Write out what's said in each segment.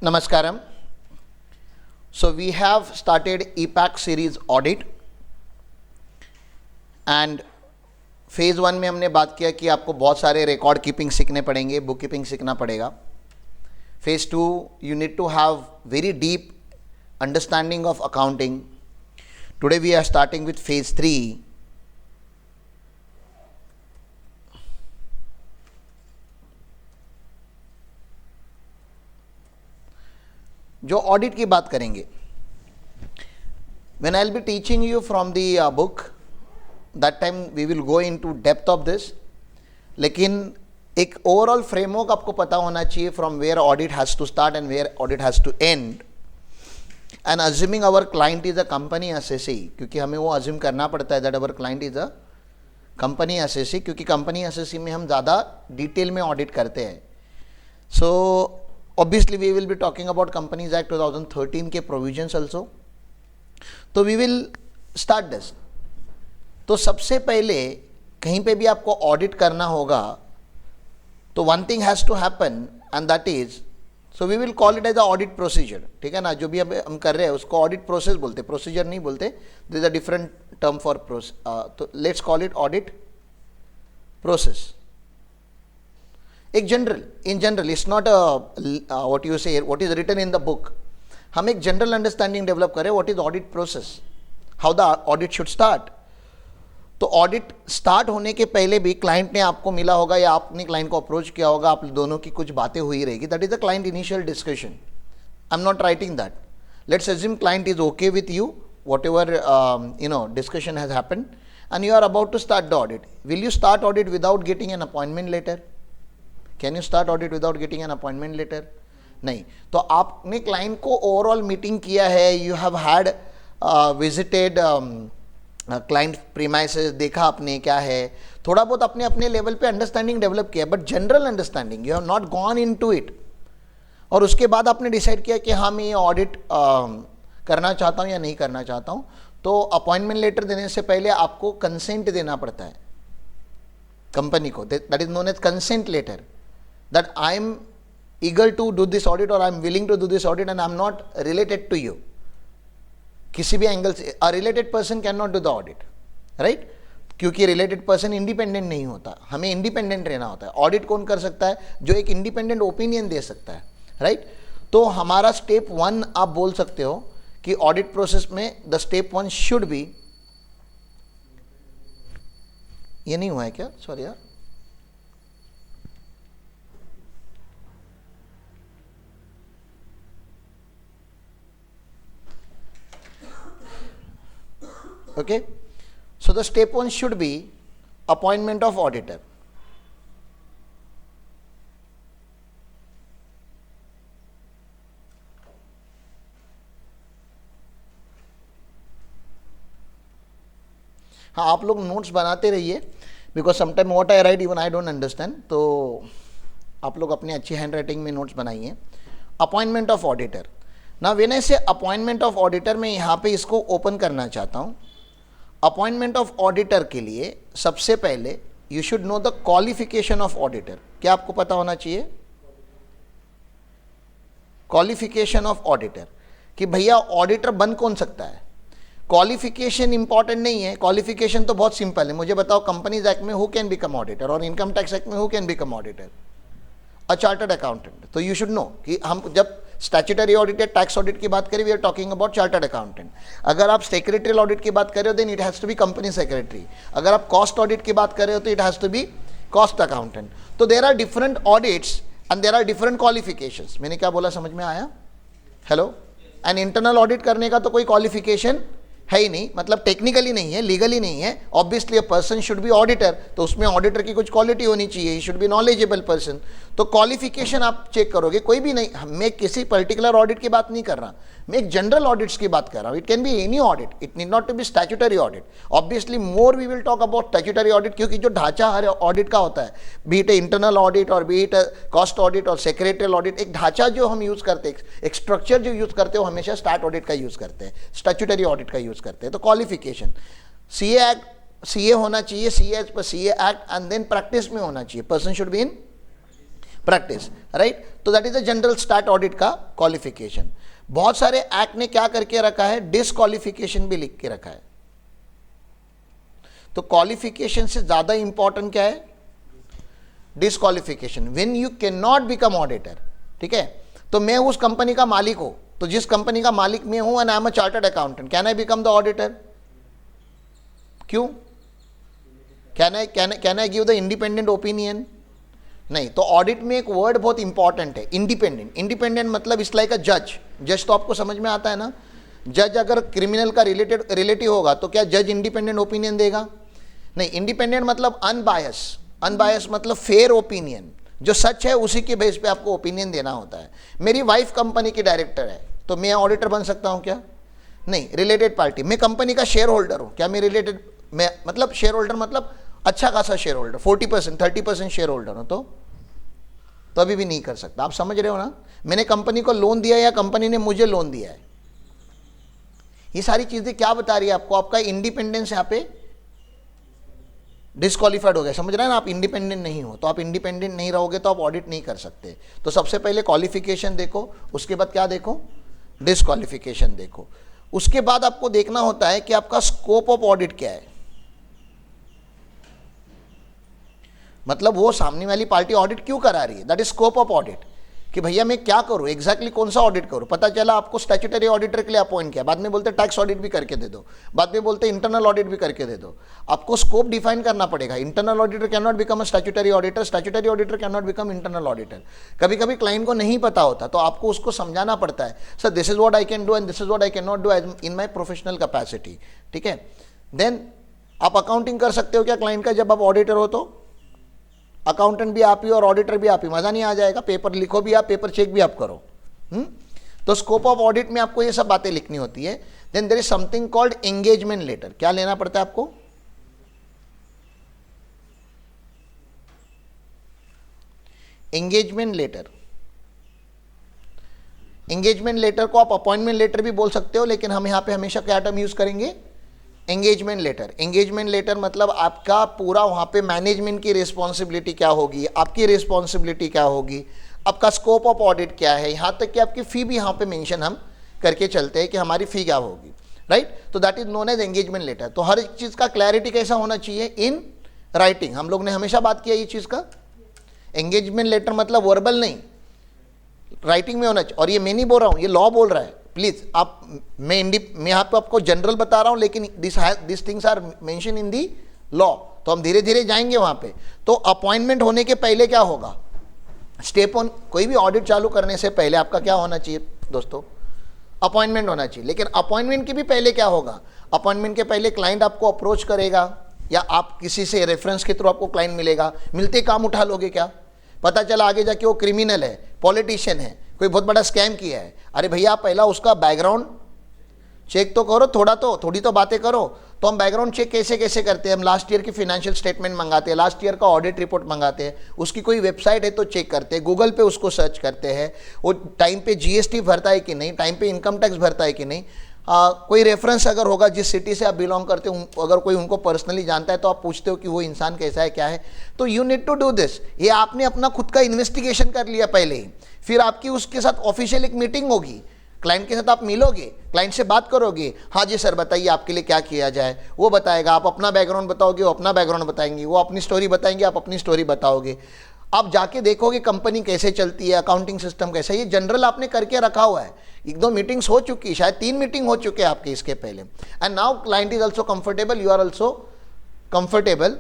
Namaskaram. So we have started EPAC series audit and phase 1 में हमने बात किया कि आपको बहुत सारे रिकॉर्ड कीपिंग सीखने पड़ेंगे, बुक कीपिंग सीखना पड़ेगा. Phase 2 you need to have very deep understanding of accounting. Today we are starting with phase 3. जो ऑडिट की बात करेंगे, when I'll be teaching you from the book, that time we will go into depth of this. लेकिन एक overall framework आपको पता होना चाहिए from where audit has to start and where audit has to end. And assuming our client is a company assessee, क्योंकि हमें वो assume करना पड़ता है that our client is a company assessee, क्योंकि company assessee में हम ज़्यादा डिटेल में ऑडिट करते हैं. So obviously we will be talking about Companies Act 2013 के provisions also. तो we will start this. तो सबसे पहले कहीं पे भी आपको ऑडिट करना होगा तो one thing has to happen and that is, so we will call it as a audit procedure. ठीक है ना, जो भी अब हम कर रहे हैं उसको ऑडिट प्रोसेस बोलते, प्रोसीजर नहीं बोलते. there is a different term for तो let's call it audit process. एक general, in general, it's not what you say what is written in the book. हम एक जनरल अंडरस्टैंडिंग डेवलप करें what is audit process, how the audit should start. तो audit start होने के पहले भी client ने आपको मिला होगा या आपने क्लाइंट को अप्रोच किया होगा, आप दोनों की कुछ बातें हुई रहेगी. That is the client initial discussion. I am not writing that. Let's assume client is okay with you, whatever discussion has happened and you are about to start the audit. Will you start audit without getting an appointment letter? Can you start audit without getting an appointment letter? नहीं. तो आपने client को overall meeting किया है, you have had visited client premises, देखा आपने क्या है, थोड़ा बहुत अपने अपने लेवल पे अंडरस्टैंडिंग डेवलप किया, but general understanding you have not gone into it. और उसके बाद आपने डिसाइड किया कि हाँ मैं ये ऑडिट करना चाहता हूँ या नहीं करना चाहता हूँ. तो अपॉइंटमेंट लेटर देने से पहले आपको कंसेंट देना पड़ता है कंपनी को. That is known as consent letter, that I am eager to do this audit or I am willing to do this audit and I am not related to you. किसी भी angle से a related person cannot do the audit, right? क्योंकि related person independent नहीं होता, हमें independent रहना होता है. ऑडिट कौन कर सकता है? जो एक independent opinion दे सकता है, right? तो हमारा स्टेप 1 आप बोल सकते हो कि ऑडिट प्रोसेस में द स्टेप 1 शुड बी, ये नहीं हुआ है क्या? सॉरी यार. Okay, so the step 1 should be appointment of auditor. हाँ, आप लोग नोट्स बनाते रहिए because sometime what I right even I don't understand. तो आप लोग अपनी अच्छी हैंड राइटिंग में नोट्स बनाइए. Appointment of auditor. ना व्हेन आई से अपॉइंटमेंट ऑफ ऑडिटर, मैं यहाँ पे इसको ओपन करना चाहता हूँ. अपॉइंटमेंट ऑफ ऑडिटर के लिए सबसे पहले you should know the qualification of auditor. क्या आपको पता होना चाहिए? क्वालिफिकेशन ऑफ ऑडिटर, कि भैया ऑडिटर बन कौन सकता है. क्वालिफिकेशन इंपॉर्टेंट नहीं है. क्वालिफिकेशन तो बहुत सिंपल है. मुझे बताओ कंपनीज एक्ट में हु कैन बिकम ऑडिटर और इनकम टैक्स एक्ट में who can become auditor? A chartered accountant. तो यू शुड नो कि हम जब स्टैट्यूटरी ऑडिट या टैक्स ऑडिट की बात करें, we are talking about chartered accountant. अगर आप सेक्रेटरियल ऑडिट की बात कर रहे हो then it has to be company secretary. अगर आप कॉस्ट ऑडिट की बात कर रहे हो तो it has to be cost accountant. तो there are different audits and there are different qualifications. मैंने क्या बोला, समझ में आया? हेलो. एंड इंटरनल ऑडिट करने का तो कोई क्वालिफिकेशन है ही नहीं, मतलब टेक्निकली नहीं है, लीगली नहीं है. Obviously a person should B auditor, तो उसमें ऑडिटर की कुछ क्वालिटी होनी चाहिए. He should be knowledgeable person. तो क्वालिफिकेशन आप चेक करोगे, कोई भी नहीं. मैं किसी पर्टिकुलर ऑडिट की बात नहीं कर रहा, मैं एक जनरल ऑडिट्स की बात कर रहा हूँ. It can be any audit, it need not to be statutory audit. Obviously more we will talk about statutory audit, क्योंकि जो ढांचा हर ऑडिट का होता है, बी इट इंटरनल ऑडिट और बी इट कॉस्ट ऑडिट और सेक्रेटरियल ऑडिट, एक ढांचा जो हम यूज करते हैं, एक स्ट्रक्चर जो यूज करते हो, हमेशा स्टैट ऑडिट का यूज करते हैं, स्टैट्यूटरी ऑडिट का यूज करते हैं. तो क्वालिफिकेशन, सीए एक्ट, सीए होना चाहिए, CA as per CA act, and then practice में होना चाहिए. Person should be in practice, right. तो that is the general start audit का क्वालिफिकेशन। बहुत सारे एक्ट ने क्या करके रखा है, डिसक्वालिफिकेशन भी लिख के रखा है। तो क्वालिफिकेशन से ज्यादा इंपॉर्टेंट क्या है, disqualification, when you can not become auditor, ठीक है। तो मैं उस कंपनी का मालिक हूं, तो जिस कंपनी का मालिक मैं हूं and I am a chartered accountant, can I become the auditor? क्यों? Can I give the independent opinion? नहीं। तो ऑडिट में एक वर्ड बहुत इंपॉर्टेंट है, इंडिपेंडेंट। इंडिपेंडेंट मतलब इट्स लाइक अ जज। जज तो आपको समझ में आता है ना, जज अगर क्रिमिनल का रिलेटिव होगा तो क्या जज इंडिपेंडेंट ओपिनियन देगा? नहीं। इंडिपेंडेंट मतलब अनबायस, अनबायस मतलब फेयर ओपिनियन, जो सच है उसी के बेस पे आपको ओपिनियन देना होता है। मेरी वाइफ कंपनी की डायरेक्टर है तो मैं ऑडिटर बन सकता हूं क्या? नहीं। रिलेटेड पार्टी, मैं कंपनी का शेयर होल्डर हूं, क्या मैं रिलेटेड, मैं मतलब शेयर होल्डर मतलब अच्छा खासा शेयर होल्डर, 40% 30% शेयर होल्डर हूं, तो अभी भी नहीं कर सकता। आप समझ रहे हो ना, मैंने कंपनी को लोन दिया या कंपनी ने मुझे लोन दिया है। ये सारी चीजें क्या बता रही है आपको, आपका इंडिपेंडेंस यहाँ पे डिस्क्वालीफाइड हो गया। समझ रहे हैं ना, आप इंडिपेंडेंट नहीं हो, तो आप इंडिपेंडेंट नहीं रहोगे तो आप ऑडिट नहीं कर सकते। तो सबसे पहले क्वालिफिकेशन देखो, उसके बाद क्या देखो, डिस्क्वालिफिकेशन देखो। उसके बाद आपको देखना होता है कि आपका स्कोप ऑफ ऑडिट क्या है। मतलब वो सामने वाली पार्टी ऑडिट क्यों करा रही है, that is scope of audit, कि भैया मैं क्या करूं, एग्जैक्टली कौन सा ऑडिट करूं। पता चला आपको स्टैट्यूटरी ऑडिटर के लिए अपॉइंट किया, बाद में बोलते टैक्स ऑडिट भी करके दे दो, बाद में बोलते इंटरनल ऑडिट भी करके दे दो। आपको स्कोप डिफाइन करना पड़ेगा। Internal auditor can not become a statutory auditor, statutory auditor can not become internal auditor. कभी कभी क्लाइंट को नहीं पता होता तो आपको उसको समझाना पड़ता है, sir this is what I can do and this is what I can not do in my professional capacity, ठीक है। देन आप अकाउंटिंग कर सकते हो क्या क्लाइंट का, जब आप ऑडिटर हो तो अकाउंटेंट भी आप ही और ऑडिटर भी आप ही, मजा नहीं आ जाएगा, पेपर लिखो भी आप, पेपर चेक भी आप करो। तो स्कोप ऑफ ऑडिट में आपको ये सब बातें लिखनी होती है। Then there is something called engagement letter. क्या लेना पड़ता है आपको, एंगेजमेंट लेटर। एंगेजमेंट लेटर को आप अपॉइंटमेंट लेटर भी बोल सकते हो, लेकिन हम यहां पे हमेशा क्या टर्म यूज करेंगे, एंगेजमेंट लेटर। एंगेजमेंट लेटर मतलब आपका पूरा वहां पे मैनेजमेंट की रिस्पॉन्सिबिलिटी क्या होगी, आपकी रिस्पॉन्सिबिलिटी क्या होगी, आपका स्कोप ऑफ ऑडिट क्या है, यहां तक कि आपकी फी भी यहां पे मेंशन हम करके चलते हैं कि हमारी फी क्या होगी, राइट। तो that is known as engagement letter. तो हर चीज का क्लैरिटी कैसा होना चाहिए, इन राइटिंग। हम लोग ने हमेशा बात किया ये चीज का, एंगेजमेंट लेटर मतलब वर्बल नहीं, राइटिंग में होना चाहिए। और ये मैं नहीं बोल रहा हूं, ये लॉ बोल रहा है। प्लीज आप, मैं यहाँ पे आपको जनरल बता रहा हूं, लेकिन this things are mention in the law. तो हम धीरे धीरे जाएंगे वहां पे। तो अपॉइंटमेंट होने के पहले क्या होगा, स्टेप ऑन, कोई भी ऑडिट चालू करने से पहले आपका क्या होना चाहिए दोस्तों, अपॉइंटमेंट होना चाहिए। लेकिन अपॉइंटमेंट के भी पहले क्या होगा, अपॉइंटमेंट के पहले क्लाइंट आपको अप्रोच करेगा या आप किसी से रेफरेंस के थ्रू आपको क्लाइंट मिलेगा, मिलते काम उठा लोगे क्या, पता चला आगे जाके वो क्रिमिनल है, पॉलिटिशियन है, कोई बहुत बड़ा स्कैम किया है, अरे भैया आप पहला उसका बैकग्राउंड चेक तो करो, थोड़ी तो बातें करो। तो हम बैकग्राउंड चेक कैसे कैसे करते हैं, हम लास्ट ईयर की फाइनेंशियल स्टेटमेंट मंगाते हैं, लास्ट ईयर का ऑडिट रिपोर्ट मंगाते हैं, उसकी कोई वेबसाइट है तो चेक करते हैं, गूगल पे उसको सर्च करते हैं, वो टाइम पे जीएसटी भरता है कि नहीं, टाइम पे इनकम टैक्स भरता है कि नहीं, कोई रेफरेंस अगर होगा जिस सिटी से आप बिलोंग करते हो, अगर कोई उनको पर्सनली जानता है तो आप पूछते हो कि वो इंसान कैसा है क्या है। तो you need to do this. ये आपने अपना खुद का इन्वेस्टिगेशन कर लिया पहले ही, फिर आपकी उसके साथ ऑफिशियल एक मीटिंग होगी, क्लाइंट के साथ आप मिलोगे, क्लाइंट से बात करोगे, हाँ जी सर बताइए आपके लिए क्या किया जाए, वो बताएगा, आप अपना बैकग्राउंड बताओगे, वो अपना बैकग्राउंड बताएंगे, वो अपनी स्टोरी बताएंगे, आप अपनी स्टोरी बताओगे, आप जाके देखोगे कंपनी कैसे चलती है, अकाउंटिंग सिस्टम कैसा है। ये जनरल आपने करके रखा हुआ है, एक दो मीटिंग्स हो चुकी, शायद 3 मीटिंग हो चुके हैं आपके इसके पहले। And now client is also comfortable, you are also comfortable,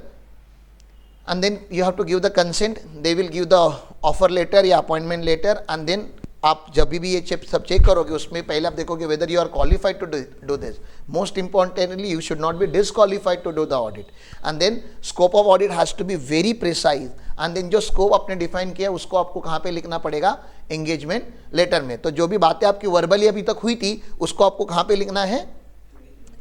and then you have to give the consent, they will give the offer letter या appointment letter, and then आप जब भी ये सब चेक करोगे उसमें पहले आप देखोगे whether you are qualified to do this. Most importantly, you should not be disqualified to do the audit. And then scope of audit has to be very precise. And then जो scope आपने define किया उसको आपको कहाँ पे लिखना पड़ेगा, engagement letter में। तो जो भी बातें आपकी वर्बली अभी तक हुई थी उसको आपको कहाँ पे लिखना है,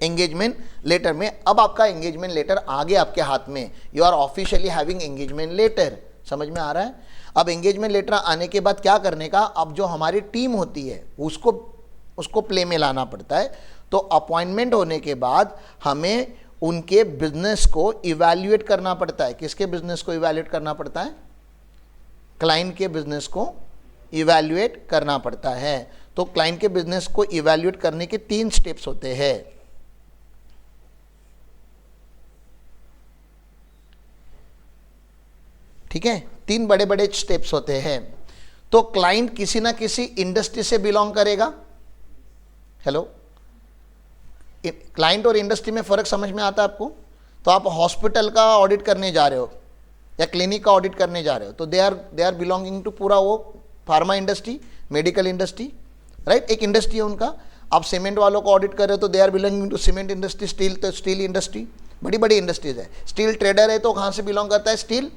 एंगेजमेंट लेटर में। अब आपका एंगेजमेंट लेटर आ गया आपके हाथ में, you are officially having engagement letter. समझ में आ रहा है। अब एंगेजमेंट लेटर आने के बाद क्या करने का, अब जो हमारी टीम होती है उसको प्ले में लाना पड़ता है। तो अपॉइंटमेंट होने के बाद हमें उनके बिजनेस को इवैल्यूएट करना पड़ता है। किसके बिजनेस को इवैल्यूएट करना पड़ता है, क्लाइंट के बिजनेस को इवैल्यूएट करना पड़ता है। तो क्लाइंट के बिजनेस को इवैल्यूएट करने के 3 स्टेप्स होते हैं। ठीक है, 3 बड़े बड़े स्टेप्स होते हैं। तो क्लाइंट किसी ना किसी इंडस्ट्री से बिलोंग करेगा। हेलो, क्लाइंट और इंडस्ट्री में फर्क समझ में आता है आपको? तो आप हॉस्पिटल का ऑडिट करने जा रहे हो या क्लिनिक का ऑडिट करने जा रहे हो, तो दे आर बिलोंगिंग टू पूरा वो pharma industry, medical industry, right, एक इंडस्ट्री है उनका। आप सीमेंट वालों को ऑडिट कर रहे हो तो they are belonging to cement industry, steel तो स्टील इंडस्ट्री, बड़ी बड़ी इंडस्ट्रीज है। स्टील ट्रेडर है तो कहाँ से बिलोंग करता है? स्टील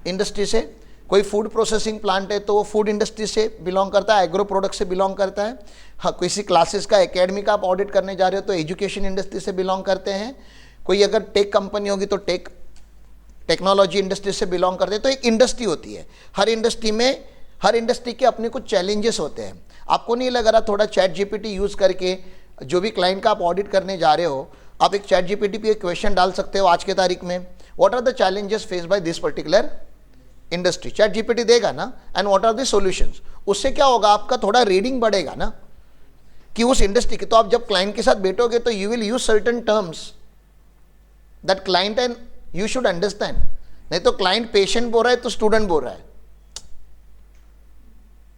इंडस्ट्री से। कोई फूड प्रोसेसिंग प्लांट है तो वो फूड इंडस्ट्री से बिलोंग करता है, एग्रो प्रोडक्ट से बिलोंग करता है। हाँ, किसी क्लासेस का एकेडमी का आप ऑडिट करने जा रहे हो तो एजुकेशन इंडस्ट्री से बिलोंग करते हैं। कोई अगर टेक कंपनी होगी तो टेक्नोलॉजी इंडस्ट्री से बिलोंग करते हैं। तो एक इंडस्ट्री होती है, हर इंडस्ट्री के अपने कुछ चैलेंजेस होते हैं। आपको नहीं लग रहा थोड़ा चैट जीपीटी यूज़ करके जो भी क्लाइंट का आप ऑडिट करने जा रहे हो, आप एक चैट जीपीटी पे एक क्वेश्चन डाल सकते हो आज के तारीख में, what are the challenges face by this particular industry, ChatGPT देगा ना, and what are the solutions. उससे क्या होगा, आपका थोड़ा रीडिंग बढ़ेगा ना कि उस इंडस्ट्री की। तो आप जब क्लाइंट के साथ बैठोगे तो you will use certain terms that client and you should understand. नहीं तो क्लाइंट पेशेंट बोल रहा है तो स्टूडेंट बोल रहा है,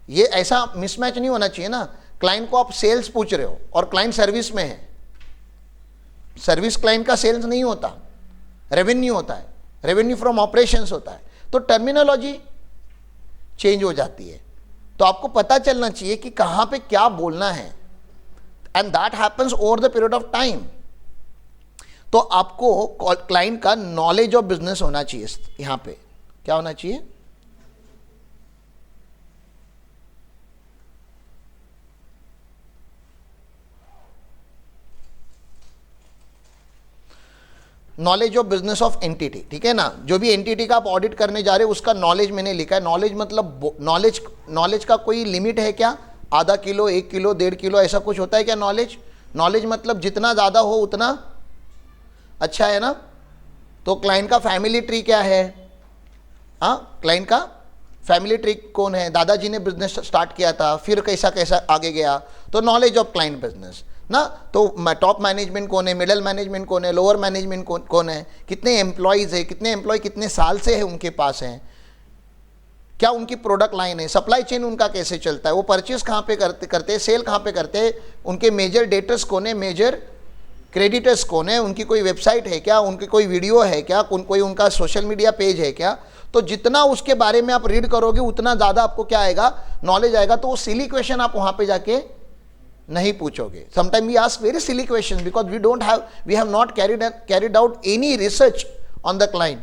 ये ऐसा मिसमैच नहीं होना चाहिए ना। क्लाइंट को आप सेल्स पूछ रहे हो और क्लाइंट सर्विस में है, सर्विस क्लाइंट का सेल्स नहीं होता, रेवेन्यू होता है, रेवेन्यू फ्रॉम ऑपरेशंस होता है। तो टर्मिनोलॉजी चेंज हो जाती है। तो आपको पता चलना चाहिए कि कहां पे क्या बोलना है, and that happens over the period of time. तो आपको क्लाइंट का नॉलेज ऑफ बिजनेस होना चाहिए। यहां पे क्या होना चाहिए? Knowledge of business of entity, ठीक है ना। जो भी एंटिटी का आप ऑडिट करने जा रहे हो उसका नॉलेज मैंने लिखा है। नॉलेज मतलब नॉलेज का कोई लिमिट है क्या? आधा किलो, 1 किलो, 1.5 किलो, ऐसा कुछ होता है क्या नॉलेज मतलब जितना ज़्यादा हो उतना अच्छा है ना। तो क्लाइंट का फैमिली ट्री क्या है? हाँ, क्लाइंट का फैमिली ट्री कौन है? दादाजी ने बिजनेस स्टार्ट किया था, फिर कैसा कैसा आगे गया, तो नॉलेज ऑफ क्लाइंट बिजनेस ना। तो टॉप मैनेजमेंट कौन है, मिडिल मैनेजमेंट कौन है, लोअर मैनेजमेंट कौन है, कितने एम्प्लॉयज़ है, कितने एम्प्लॉय कितने साल से है उनके पास हैं, क्या उनकी प्रोडक्ट लाइन है, सप्लाई चेन उनका कैसे चलता है, वो परचेस कहाँ पे करते हैं, सेल कहाँ पे करते हैं, उनके मेजर डेटर्स कौन है, मेजर क्रेडिटर्स कौन है, उनकी कोई वेबसाइट है क्या, उनकी कोई वीडियो है क्या, कोई उनका सोशल मीडिया पेज है क्या। तो जितना उसके बारे में आप रीड करोगे उतना ज़्यादा आपको क्या आएगा, नॉलेज आएगा। तो वो सिली क्वेश्चन आप वहाँ पे जाके नहीं पूछोगे। Sometime we ask very silly question because we have not carried out any research on the client.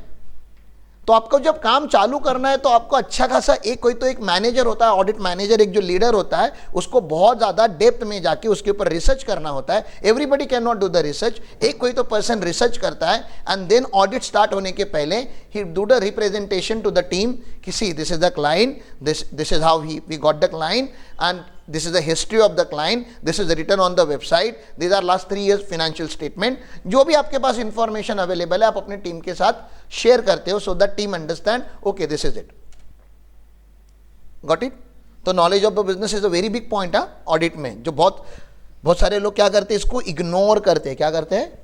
तो आपको जब काम चालू करना है तो आपको अच्छा खासा एक मैनेजर होता है, ऑडिट मैनेजर, एक जो लीडर होता है, उसको बहुत ज़्यादा डेप्थ में जाके उसके ऊपर रिसर्च करना होता है। Everybody can not do the research. कोई तो पर्सन रिसर्च करता है एंड देन ऑडिट स्टार्ट होने के पहले ही do the representation to the team कि see this is the client, this is how we got the client and this is the history of the client, this is written on the website, these are last 3 years financial statement। जो भी आपके पास information available है आप अपनी team के साथ share करते हो, so that team understand okay this is it, got it. तो knowledge of the business is a very big point audit में, जो बहुत सारे लोग क्या करते हैं, इसको इग्नोर करते हैं। क्या करते हैं?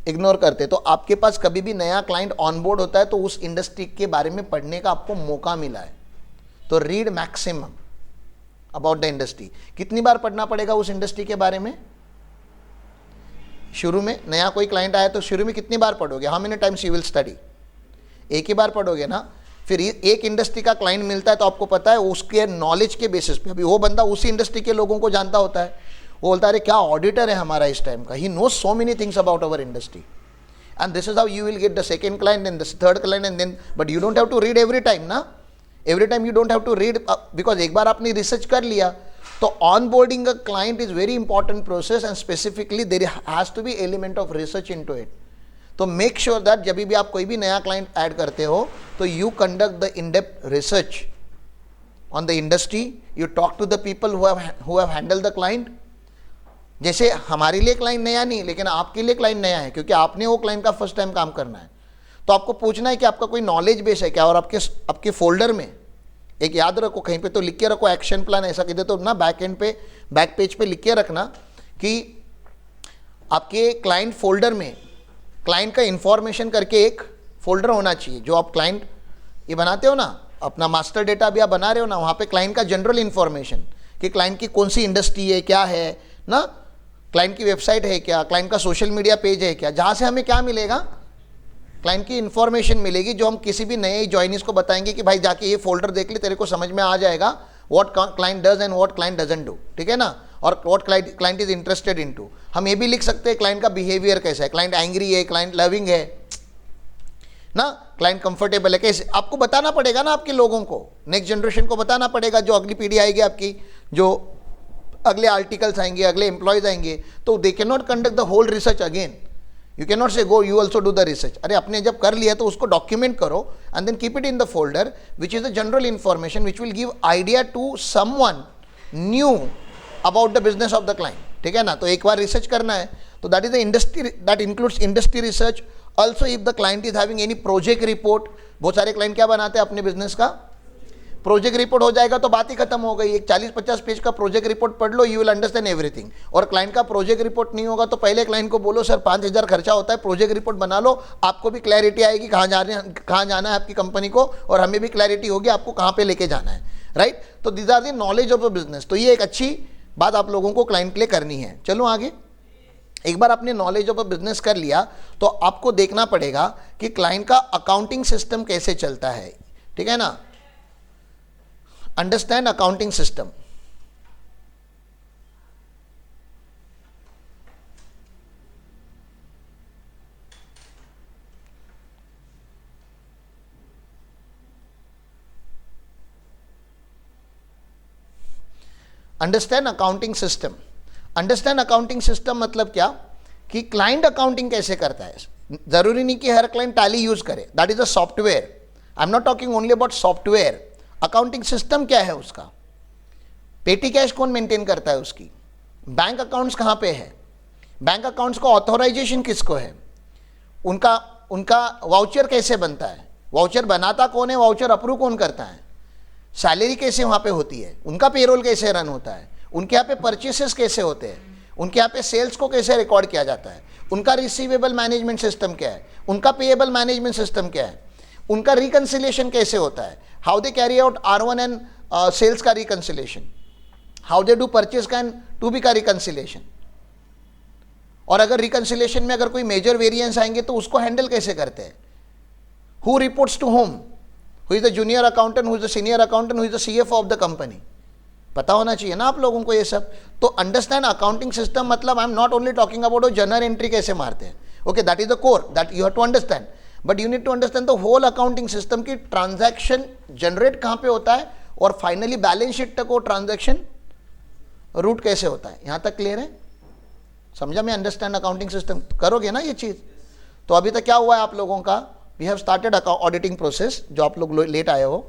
इग्नोर करते हैं। तो आपके पास कभी भी नया क्लाइंट ऑनबोर्ड होता है तो उस इंडस्ट्री के बारे में पढ़ने का आपको मौका मिला है, तो read maximum about the industry. कितनी बार पढ़ना पड़ेगा उस इंडस्ट्री के बारे में? शुरू में नया कोई क्लाइंट आया तो शुरू में कितनी बार पढ़ोगे? How many times you will study? एक ही बार पढ़ोगे ना। फिर एक इंडस्ट्री का क्लाइंट मिलता है तो आपको पता है उसके नॉलेज के बेसिस पे, अभी वो बंदा उसी इंडस्ट्री के लोगों को जानता होता है, वो बोलता है अरे क्या ऑडिटर है हमारा इस टाइम का, he knows so many things about our industry, and this is how you will get the second client and the third client and then, but you don't have to read every time ना। Every time you don't have to read because एक बार आपने research कर लिया। तो onboarding a client is very important process and specifically there has to be element of research into it. तो make sure that जब भी आप कोई भी नया क्लाइंट ऐड करते हो तो you conduct the in depth research on the industry, you talk to the people who have handle the client. जैसे हमारे लिए क्लाइंट नया नहीं, लेकिन आपके लिए क्लाइंट नया है क्योंकि आपने वो क्लाइंट का फर्स्ट टाइम काम करना है। तो आपको पूछना है कि आपका कोई नॉलेज बेस है क्या, और आपके फोल्डर में एक याद रखो, कहीं पे तो लिख के रखो एक्शन प्लान, ऐसा कहते तो ना बैक एंड पे, बैक पेज पे लिख के रखना कि आपके क्लाइंट फोल्डर में क्लाइंट का इंफॉर्मेशन करके एक फोल्डर होना चाहिए। जो आप क्लाइंट ये बनाते हो ना, अपना मास्टर डेटा भी आप बना रहे हो ना, वहाँ पे क्लाइंट का जनरल इंफॉर्मेशन कि क्लाइंट की कौन सी इंडस्ट्री है, क्या है ना, क्लाइंट की वेबसाइट है क्या, क्लाइंट का सोशल मीडिया पेज है क्या, जहाँ से हमें क्या मिलेगा, क्लाइंट की इंफॉर्मेशन मिलेगी, जो हम किसी भी नए जॉइनिस को बताएंगे कि भाई जाके ये फोल्डर देख ले, तेरे को समझ में आ जाएगा what client does and what client doesn't do, ठीक है ना, और what client is interested into. हम ये भी लिख सकते हैं क्लाइंट का बिहेवियर कैसा है, क्लाइंट एंग्री है, क्लाइंट लविंग है ना, क्लाइंट कंफर्टेबल है, कैसे आपको बताना पड़ेगा ना, आपके लोगों को, नेक्स्ट जनरेशन को बताना पड़ेगा, जो अगली पीढ़ी आएगी आपकी, जो अगले आर्टिकल्स आएंगे, अगले एम्प्लॉयज आएंगे, तो they can not conduct the whole research again. You can not say go you also do the research. अरे अपने जब कर लिया तो उसको डॉक्यूमेंट करो and then keep it in the folder which is the general information which will give idea to someone new about the business of the client, ठीक है ना। तो एक बार रिसर्च करना है तो that is the industry, that includes industry research. Also if the client is having any project report, बहुत सारे क्लाइंट क्या बनाते हैं अपने बिजनेस का प्रोजेक्ट रिपोर्ट हो जाएगा तो बात ही खत्म हो गई। एक 40-50 पेज का प्रोजेक्ट रिपोर्ट पढ़ लो, यू विल अंडरस्टैंड एवरीथिंग। और क्लाइंट का प्रोजेक्ट रिपोर्ट नहीं होगा तो पहले क्लाइंट को बोलो सर 5,000 खर्चा होता है, प्रोजेक्ट रिपोर्ट बना लो, आपको भी क्लैरिटी आएगी कहाँ जाना है आपकी कंपनी को, और हमें भी क्लैरिटी होगी आपको कहाँ पे लेके जाना है, राइट। तो this are the knowledge of a business. तो ये एक अच्छी बात आप लोगों को क्लाइंट के लिए करनी है। चलो आगे, एक बार आपने नॉलेज ऑफ अ बिजनेस कर लिया तो आपको देखना पड़ेगा कि क्लाइंट का अकाउंटिंग सिस्टम कैसे चलता है, ठीक है ना। Understand accounting system. Understand accounting system. Understand accounting system मतलब क्या कि क्लाइंट अकाउंटिंग कैसे करता है। जरूरी नहीं कि हर क्लाइंट टैली यूज करे, that is a software. I am not talking only about software. Accounting system क्या है उसका, पेटी कैश कौन मेंटेन करता है उसकी, बैंक अकाउंट्स कहाँ पे है, बैंक अकाउंट्स का ऑथोराइजेशन किसको है, उनका उनका वाउचर कैसे बनता है, वाउचर बनाता कौन है, वाउचर अप्रूव कौन करता है, सैलरी कैसे वहाँ पे होती है, उनका पेरोल कैसे रन होता है, उनके यहाँ पे परचेसेस कैसे होते हैं, उनके यहाँ पे सेल्स को कैसे रिकॉर्ड किया जाता है, उनका रिसीवेबल मैनेजमेंट सिस्टम क्या है, उनका पेएबल मैनेजमेंट सिस्टम क्या है, उनका रिकंसिलिएशन कैसे होता है, how they carry out R1 and sales का reconciliation, how they do purchase का एंड टू बी का रिकंसिलिएशन, और अगर रिकंसिलिएशन में अगर कोई मेजर वेरिएंस आएंगे तो उसको हैंडल कैसे करते हैं, who reports to whom, who is the junior accountant, who is the senior accountant, who is the CFO of the company, पता होना चाहिए ना आप लोगों को ये सब। तो अंडरस्टैंड अकाउंटिंग सिस्टम मतलब I am not only talking about journal entry कैसे मारते हैं, okay that is the core, that you have to understand, but you need to understand the whole accounting system की ट्रांजैक्शन जनरेट कहाँ पे होता है और फाइनली बैलेंस शीट तक वो ट्रांजैक्शन रूट कैसे होता है। यहाँ तक क्लियर है, समझा मैं। अंडरस्टैंड अकाउंटिंग सिस्टम करोगे ना ये चीज़। तो अभी तक क्या हुआ है आप लोगों का, we have started auditing process, जो आप लोग लेट आए हो।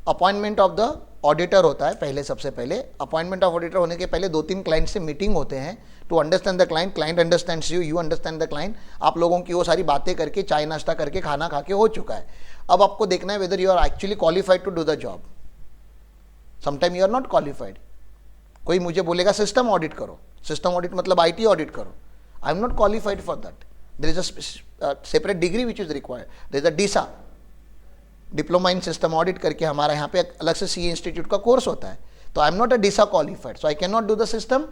अपॉइंटमेंट ऑफ द ऑडिटर होता है पहले, सबसे पहले अपॉइंटमेंट ऑफ ऑडिटर होने के पहले 2-3 क्लाइंट से मीटिंग होते हैं to understand the client, client understands you, you understand the client. आप लोगों की वो सारी बातें करके चाय नाश्ता करके खाना खा के हो चुका है। अब आपको देखना है whether you are actually qualified to do the job. Sometime you are not qualified. कोई मुझे बोलेगा सिस्टम ऑडिट करो, सिस्टम ऑडिट मतलब IT ऑडिट करो, I am not qualified for that. There is a separate degree which is required, there is a DISA, diploma in system audit करके हमारा यहाँ पे अलग से CA इंस्टीट्यूट का कोर्स होता है। तो I am not a DISA qualified, so I can not do the system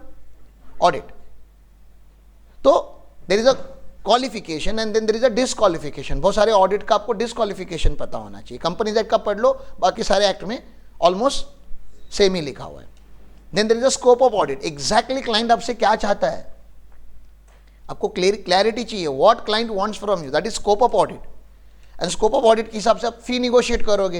audit. तो there is a qualification and then there is a disqualification. बहुत सारे ऑडिट का आपको डिसक्वालिफिकेशन पता होना चाहिए। कंपनीज एक्ट का पढ़ लो, बाकी सारे एक्ट में ऑलमोस्ट सेम ही लिखा हुआ है। Then there is a scope of audit, exactly client आपसे क्या चाहता है, आपको क्लैरिटी चाहिए, what client wants from you, that is scope of audit. And scope of audit के हिसाब से आप फी निगोशिएट करोगे।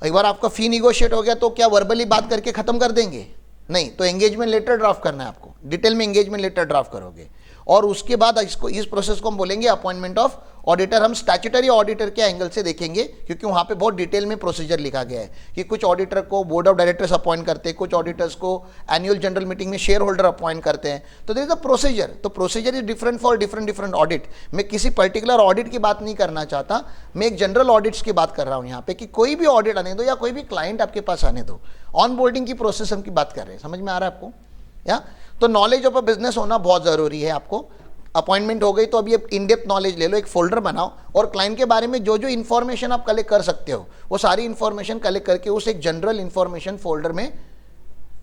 एक बार आपका फी निगोशिएट हो गया तो क्या वर्बली बात करके खत्म कर देंगे, नहीं, तो एंगेजमेंट लेटर ड्राफ्ट करना है आपको, डिटेल में एंगेजमेंट लेटर ड्राफ्ट करोगे, और उसके बाद इसको, इस प्रोसेस को हम बोलेंगे अपॉइंटमेंट ऑफ ऑडिटर हम स्टैट्यूटरी ऑडिटर के एंगल से देखेंगे, क्योंकि वहाँ पे बहुत डिटेल में प्रोसीजर लिखा गया है कि कुछ ऑडिटर को बोर्ड ऑफ डायरेक्टर्स अपॉइंट करते हैं, कुछ ऑडिटर्स को एनुअल जनरल मीटिंग में शेयर होल्डर अपॉइंट करते हैं। तो देयर इज अ प्रोसीजर, तो procedure is different for different audit. मैं किसी पर्टिकुलर ऑडिट की बात नहीं करना चाहता, मैं एक जनरल ऑडिट्स की बात कर रहा हूँ यहाँ पे कि कोई भी ऑडिट आने दो या कोई भी क्लाइंट आपके पास आने दो, ऑन बोर्डिंग की प्रोसेस हम की बात कर रहे हैं। समझ में आ रहा है आपको? या तो नॉलेज ऑफ अ बिजनेस होना बहुत ज़रूरी है आपको। अपॉइंटमेंट हो गई तो अभी इन डेप्थ नॉलेज ले लो, एक फोल्डर बनाओ और क्लाइंट के बारे में जो जो इन्फॉर्मेशन आप कलेक्ट कर सकते हो वो सारी इन्फॉर्मेशन कलेक्ट करके उस एक जनरल इन्फॉर्मेशन फोल्डर में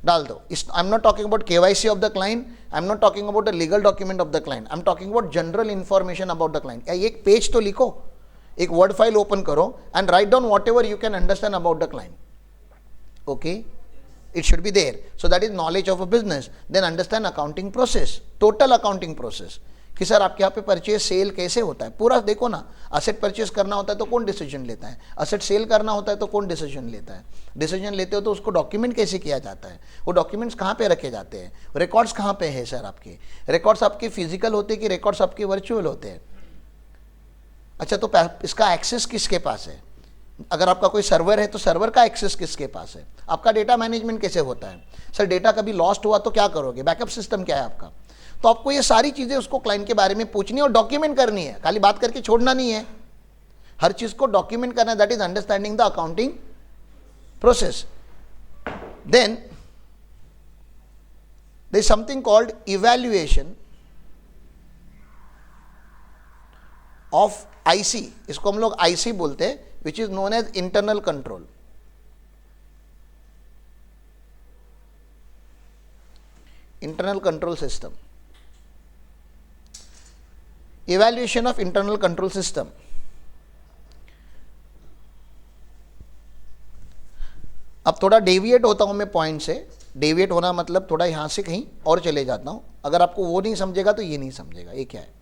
डाल दो। आई am not talking about KYC of the client, I am not talking about the legal document of the client, I am talking about general information about the client. एक page तो लिखो, एक word file open करो and write down what ever you can understand about the client. Okay, it should be there. So that is knowledge of a business. Then understand accounting process, total accounting process कि sir आपके यहाँ पे purchase sale कैसे होता है पूरा देखो ना। असेट परचेज करना होता है तो कौन डिसीजन लेता है, असेट सेल करना होता है तो कौन डिसीजन लेता है, डिसीजन लेते हो तो उसको डॉक्यूमेंट कैसे किया जाता है, वो डॉक्यूमेंट्स कहाँ पे रखे जाते हैं, रिकॉर्ड्स कहाँ पे है सर आपके, रिकॉर्ड्स आपके फिजिकल होते हैं कि रिकॉर्ड्स आपके वर्चुअल होते हैं। अच्छा, तो इसका एक्सेस किसके पास है, अगर आपका कोई सर्वर है तो सर्वर का एक्सेस किसके पास है, आपका डेटा मैनेजमेंट कैसे होता है, सर डेटा कभी लॉस्ट हुआ तो क्या करोगे, बैकअप सिस्टम क्या है आपका। तो आपको ये सारी चीज़ें उसको क्लाइंट के बारे में पूछनी और डॉक्यूमेंट करनी है, खाली बात करके छोड़ना नहीं है, हर चीज़ को डॉक्यूमेंट करना है। That is understanding the accounting process. Then there is something called evaluation of IC, इसको हम लोग आईसी बोलते हैं, which is known as internal control. Internal control system. Evaluation of internal control system. अब थोड़ा डेविएट होता हूं मैं पॉइंट से, डेविएट होना मतलब थोड़ा यहां से कहीं और चले जाता हूं। अगर आपको वो नहीं समझेगा तो ये नहीं समझेगा, ये क्या है।